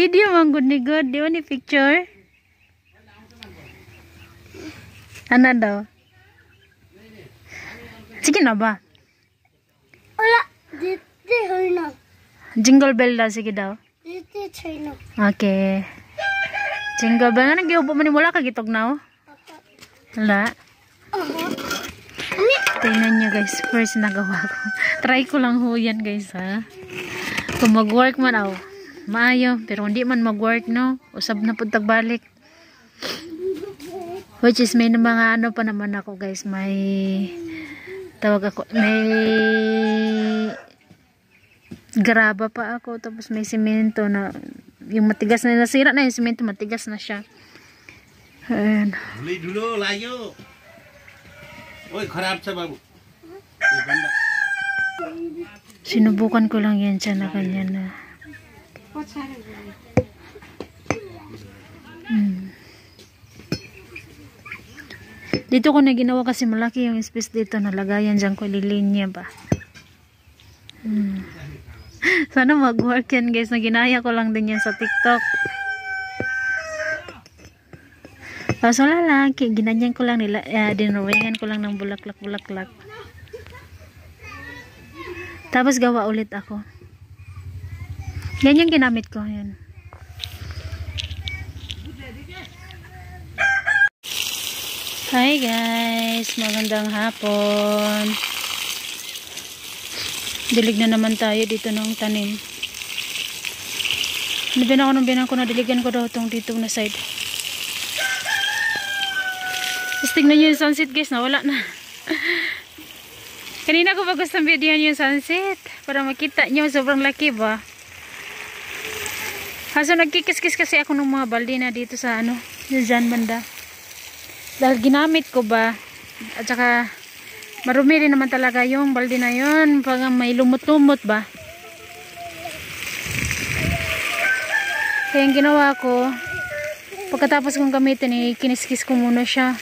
Video man good ni good. Di ba ni picture? Ano daw? Sige na ba? Wala. Dito na. Jingle bell daw. Sige daw. Dito na. Okay. Jingle bell. Nga nag-iubo man ni mula kagitog na oh. Wala. Tingnan nyo guys. First nagawa ko. Try ko lang ho yan guys ha. Kung mag-work man ako. Maayo. Pero hindi man mag-work no. Usab na po tagbalik. Which is may mga ano pa naman ako guys. May tawag ako. May graba pa ako. Tapos may simento na yung matigas na nasira na yung simento. Matigas na siya. Ayan. Beli dulu layo. Oy, kharap sa babu. Sinubukan ko lang yan siya na kanya na. Dito ko na ginawa kasi malaki yung space dito. Nalagayan dyan ko lilinya ba. Sana mag-work yan guys. Naginaya ko lang din yan sa TikTok. Kaso lang, ginanyan ko lang nila. Dinawayan ko lang ng bulaklak-bulaklak. Tapos gawa ulit ako. Yan yung ginamit ko. Yan. Hi guys, magandang hapon. Dilig na naman tayo dito ng tanim. Nung ko na diligan ko daw itong dito na side. Tapos tignan nyo yung sunset guys, nawala na. Kanina ko ba gustong videohan yung sunset para makita nyo, sobrang laki ba. Kaso nagkikis-kis kasi ako ng mga balde na dito sa ano, dyan banda. Dahil ginamit ko ba, at saka marumi rin naman talaga yung balde na yun pag may lumot-lumot ba. Kaya yung ginawa ko, pagkatapos kong gamitin, kiniskis ko muna siya.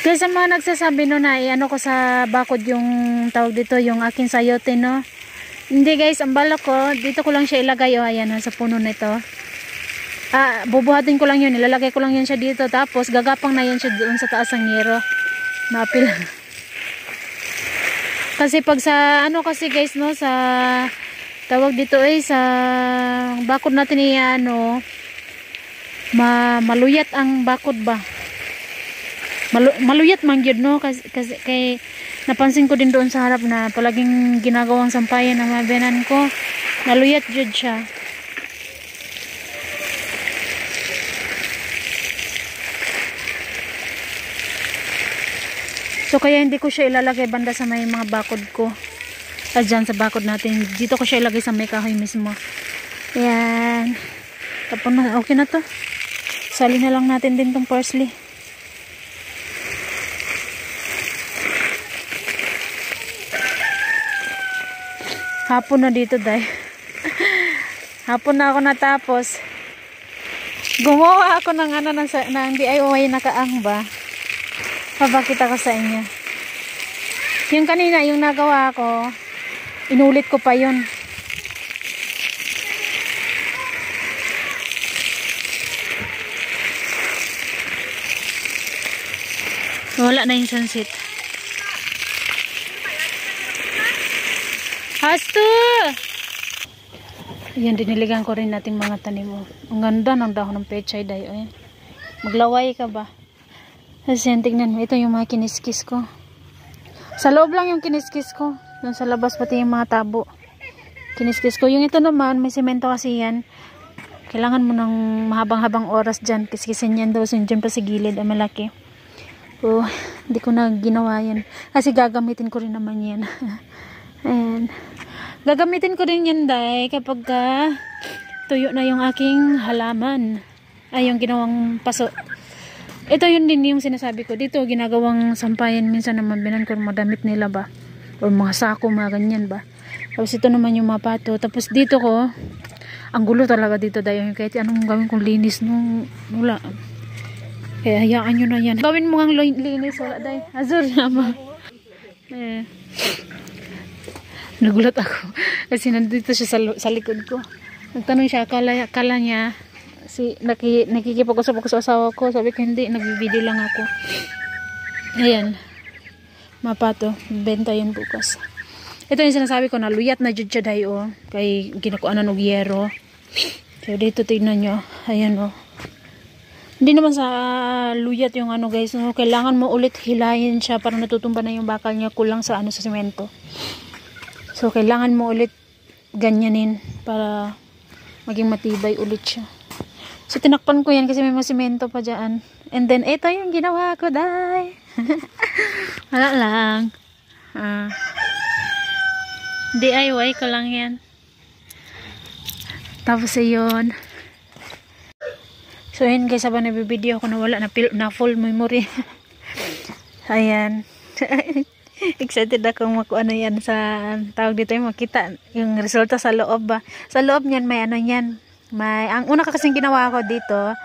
Kaya sa mga nagsasabi no na ano ko sa bakod yung tawag dito, yung aking sayote no. Hindi guys, ang balak ko, dito ko lang siya ilagay oh, ayan sa puno nito. Bubuhatin ko lang yun, ilalagay ko lang yun siya dito, tapos gagapang na yun siya doon sa taas ng yero. Mapil. Kasi pag sa ano kasi guys no, sa tawag dito sa bakod natin ano, maluyat ang bakod ba. Maluyat man yun no, kasi kay napansin ko din doon sa harap na palaging ginagawang sampayan ng mga benan ko, maluyat yun siya. So kaya hindi ko siya ilalagay banda sa may mga bakod ko, dyan sa bakod natin, dito ko siya ilagay sa may kahoy mismo. Ayan, tapos na, okay na to, sali na lang natin din tong parsley. Hapon na dito dahil hapon na ako natapos. Gumawa ako ng ano ng DIY na kaang ba. Papakita ko sa inyo. Yung kanina yung nagawa ko, inulit ko pa yun. Wala na yung sunset. Hasto! Ayan, diniligan ko rin nating mga tanim mo. Ang ganda ng dahon ng pechay dayo. Ayan. Maglaway ka ba? Kasi yan, tignan mo. Ito yung mga kiniskis ko. Sa loob lang yung kiniskis ko. Yung sa labas pati yung mga tabo. Kiniskis ko. Yung ito naman, may semento kasi yan. Kailangan mo ng mahabang-habang oras dyan. Kiskisin yan daw. So, dyan pa sa gilid. Ang malaki. Oh, hindi ko na ginawa yan. Kasi gagamitin ko rin naman yan. Ayan. Gagamitin ko rin yan dahil kapag tuyo na yung aking halaman. Ay, yung ginawang paso. Ito yun din yung sinasabi ko. Dito, ginagawang sampayan minsan naman binan ko madamit nila ba. O mga sako, mga ganyan ba. Tapos ito naman yung mga pato. Tapos dito ko, ang gulo talaga dito dahil kahit anong gawin kong linis nung wala. Kaya hayaan nyo na yan. Gawin mo ang linis. Wala day. Azul naman. Nagulat ako. Kasi nandito siya sa likod ko. Nagtanong siya. Akala niya nakikipag-usap ako sa asawa ko. Sabi ko hindi. Nag-video lang ako. Ayan. Mapato. Benta yun bukas. Ito yung sinasabi ko na luyat na jud siya dayo. Kay ginakuanan og yero. So dito tignan nyo. Ayan o. Hindi naman sa luyat yung ano guys. No? Kailangan mo ulit hilahin siya para natutumba na yung bakal niya. Kulang sa sa semento. So kailangan mo ulit ganyanin para maging matibay ulit siya. So tinakpan ko yan kasi may mga semento pa dyan. And then ito yung ginawa ko day. Wala lang. DIY ko lang yan. Tapos ayun. So yun guys, habang nabibideo ko nawala na full memory. Ayan. Excited akong makuha na yan sa tawag dito yung makita yung resulta sa loob ba. Sa loob niyan may ano yan. Ang una kasing ginawa ko dito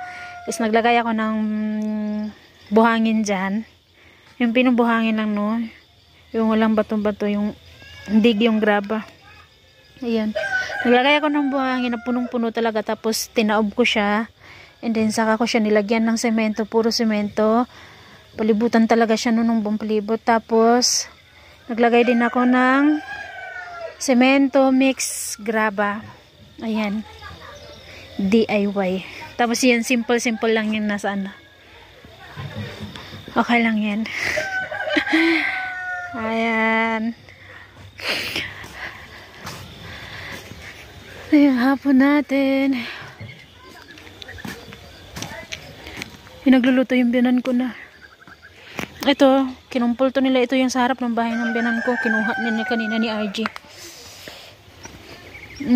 is naglagay ako ng buhangin dyan. Yung pinubuhangin lang no. Yung walang bato-bato, yung dig yung graba. Ayan. Naglagay ako ng buhangin na punong-puno talaga. Tapos tinaob ko siya. And then saka ko siya nilagyan ng semento. Puro semento. Palibutan talaga siya nung buong palibot. Tapos naglagay din ako ng semento mix graba. Ayan. DIY. Tapos yan simple lang yung nasa ano. Okay lang yan. Ayan. Yung hapon natin. Nagluluto yung biyanan ko na. Ito, kinumpulto nila ito yung sa harap ng bahay ng biyanan ko. Kinuha nila kanina ni RG.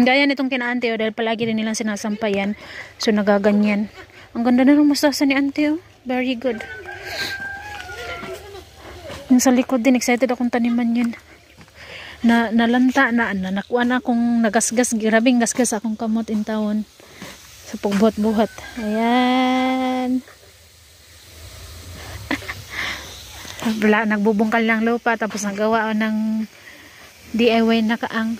Gaya nitong kina ante dahil palagi rin nilang sinasampayan. So nagaganyan. Ang ganda na ng mustasa ni ante Very good. Yung sa likod din, excited akong taniman yun. Nalanta na nakuha na akong nagasgas. Grabing gasgas akong kamot in town. Sa pagbuhat-buhat. Ayan. Nagbubungkal ng lupa. Tapos nagawa ng DIY na kaang.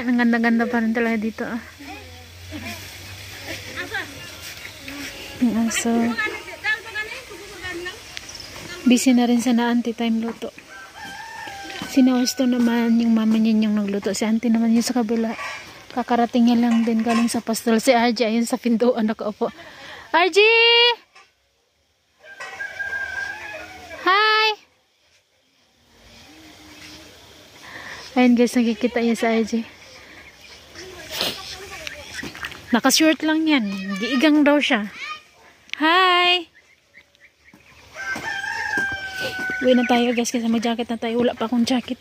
Ang ganda-ganda pa rin talaga dito So busy na rin sa na auntie time luto. Si Nausto naman yung mama niya yung nagluto. Si auntie naman yung sa kabila. Kakarating niya lang din galing sa pastel. Si RJ ayun sa pintuan nakaupo. RJ! Hi! Ayun guys, nakikita niya sa RJ. Naka-short lang yan. Giigang daw siya. Hi! Uwi na tayo guys kasi mag-jacket na tayo. Wala pa akong jacket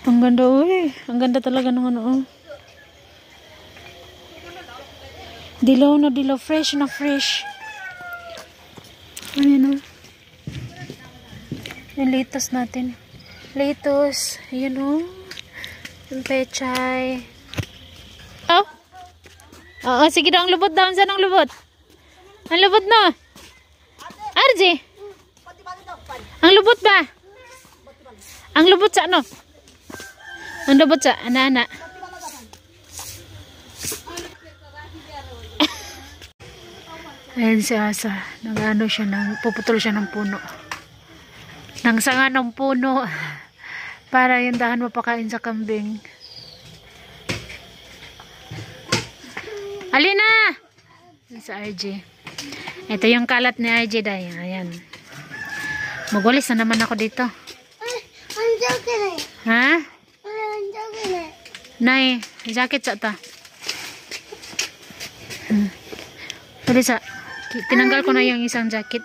Ang ganda Ang ganda talaga ng ano Dilaw na dilaw. Fresh na fresh. Ayan yung lettuce natin. Lettuce. Ayan yung pechay. Oo, sige daw ang lubot daw. Saan ang lubot? Ang lubot na. RJ. Ang lubot ba? Ang lubot sa ano? Ang lubot sa ana-ana. Ayan si Asa. Nag-ano siya, puputol siya ng puno. Nang sanga ng puno. Para yung dahan mapakain sa kambing. Alina! Sa RJ. Ito yung kalat ni RJ dahil. Ayan. Magulis na naman ako dito. Ang jacket Ha? Ang jacket Nay, jacket sa ta. Pwede sa. Tinanggal ko na yung isang jacket.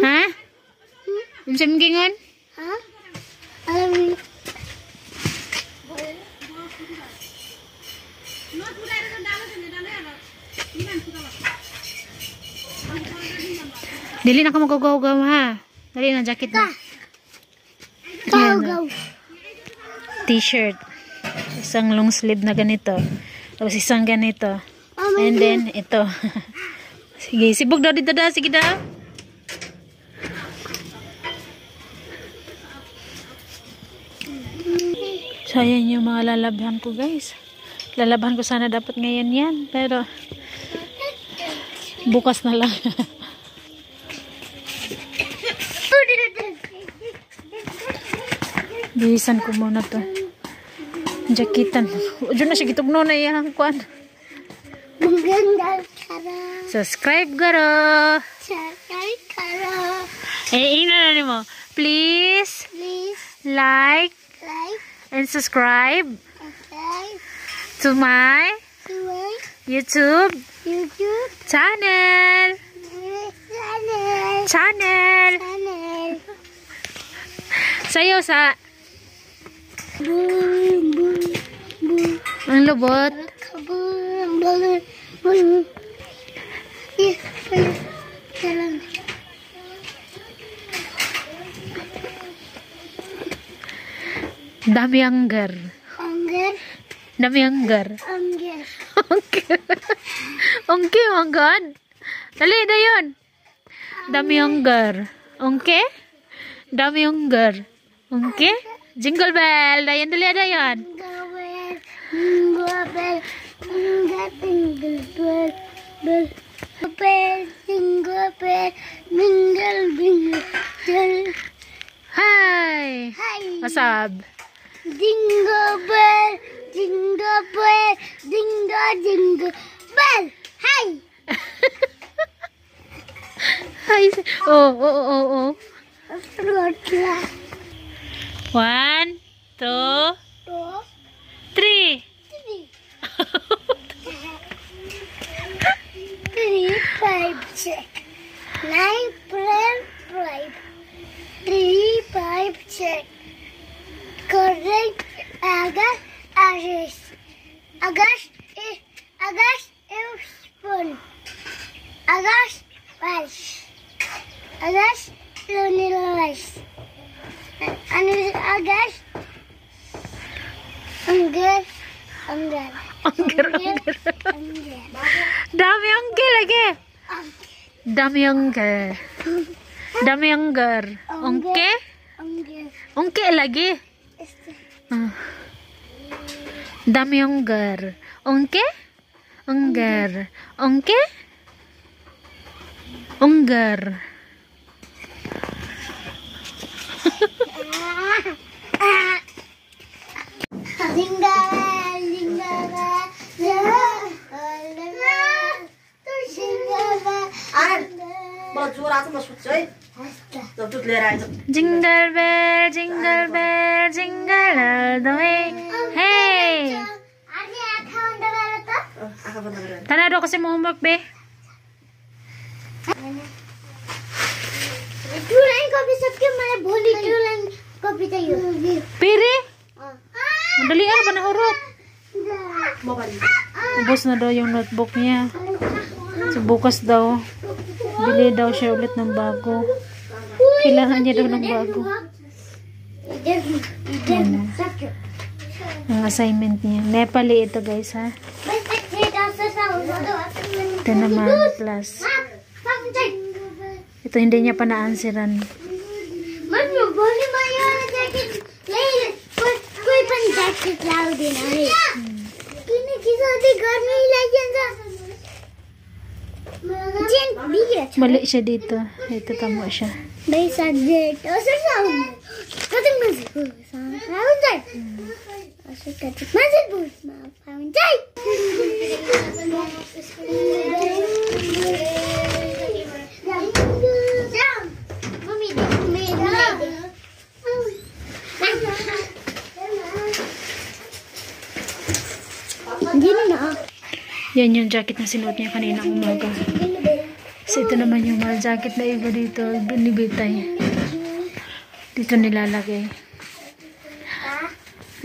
Ha? Yung simgingon? Ha? Alam mo. Dili na ka magaw-gaw ha. Dali na jacket na. Go, Ayan, go. T-shirt. Isang long sleeve na ganito. Tapos isang ganito. Oh, And then ito. Sige, sibog daw dito daw. Sige daw. So, ayan yung mga lalabhan ko, guys. Lalabhan ko sana dapat ngayon yan. Pero, bukas na lang. Bihisan ko muna to. Jakitan. Diyan na siya gitugno na iyang kuan. Maganda kara. Subscribe garo. Sakay kara. Ina na mo. Please Please like like and subscribe and to my to my YouTube YouTube channel. channel. Sayo sa Boom, boom, boom. ang lubot. Boom, boom, boom. Yeah, jalan. Dami anggar. Angger, Dami anggar. angger. Okay. Okay, oh God. Dali, dayon. Dami anggar. Okay? Dami anggar. Okay? Jingle bell. Dayon, dali, dayon. Jingle bell, jingle bell, bell, bell, jingle bell, mingle, mingle, bell. Hi. Hi. Masab. Jingle bell, jingle bell, jingle, jingle bell. Hi. Hi. Oh, oh, oh, oh. Rotla. 1, 2, 3. 3, 5, 6, 9, 12, 3, 5, 6. Correct. August. August is spoon. August rice. August rice. And August angger. Anggar, anggar. Dami anggar lagi. Dami anggar. Dami anggar. Okay? Angger. Okay lagi. Ah. Dami anggar. Okay? Anggar. Okay? Anggar. Jingle bell, jingle bell, jingle all the way. Hey! Tana daw kasi mo homework, be. Tulang kopi सबके माने भोली tulang kopi tayo. Piri? Madali ba nahurot? Ubos na daw yung notebook niya. So, bukas daw. Bili daw siya ulit ng bago. Kailangan niya daw ng bago. Ang assignment niya. Nepali ito, guys, ha? Ito naman, plus. Ito hindi niya pa na-answeran. कोई पण जैकेट लाओ देना है किने किसी घर में ही लग जाएगा जेन बिगड़ Mali siya dito. Ito tamo siya. भाई सब्जेक्ट असर साउंड कदम में साउंड जाए असर कदम मजे बोल साउंड जाए मम्मी मेरा Yan yung jacket na sinuot niya kanina umaga. So, ito naman yung mga jacket na iba dito. Binibitay. Dito nilalagay.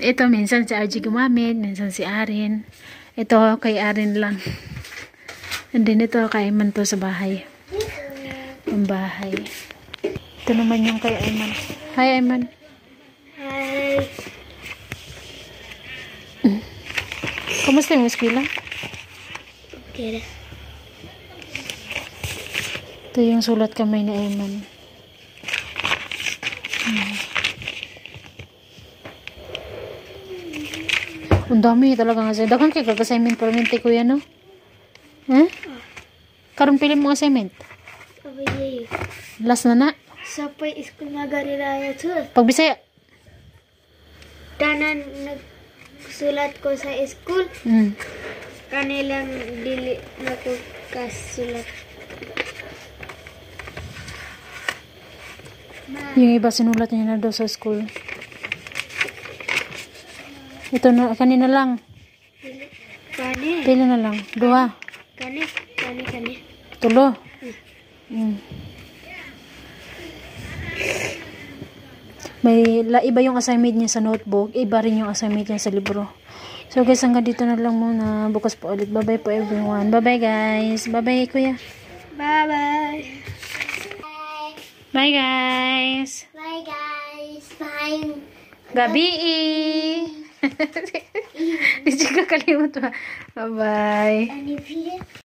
Ito, minsan si RG gumamit. Minsan si Arin. Ito, kay Arin lang. And then, ito, kay Man to sa bahay. Ang bahay. Ito naman yung kay Ayman. Hi, Ayman. Hi. Kamusta yung eskwela? Okay. Ito yung sulat kamay ni Ayman. Ang dami talaga nga sa'yo. Dagan kayo kag-assignment permanente kuya, no? Karon pili mo assignment? Abay, Last na na. sapay school magariraya to. Pagbisaya. Tanan nagsulat ko sa school. Kanilang dili na ko kasulat. Yung iba sinulat niya na daw sa school. Ito na, kanina lang. Kani. Pili na lang. Dua. Kani. Tulo. Iba yung assignment niya sa notebook. Iba rin yung assignment niya sa libro. So guys, hanggang dito na lang muna. Bukas po ulit. Bye bye po everyone. Bye bye guys. Bye bye kuya. Bye bye. Bye guys. Bye guys. Bye. Gabi. Di ka kalimut ba? Bye bye. And if you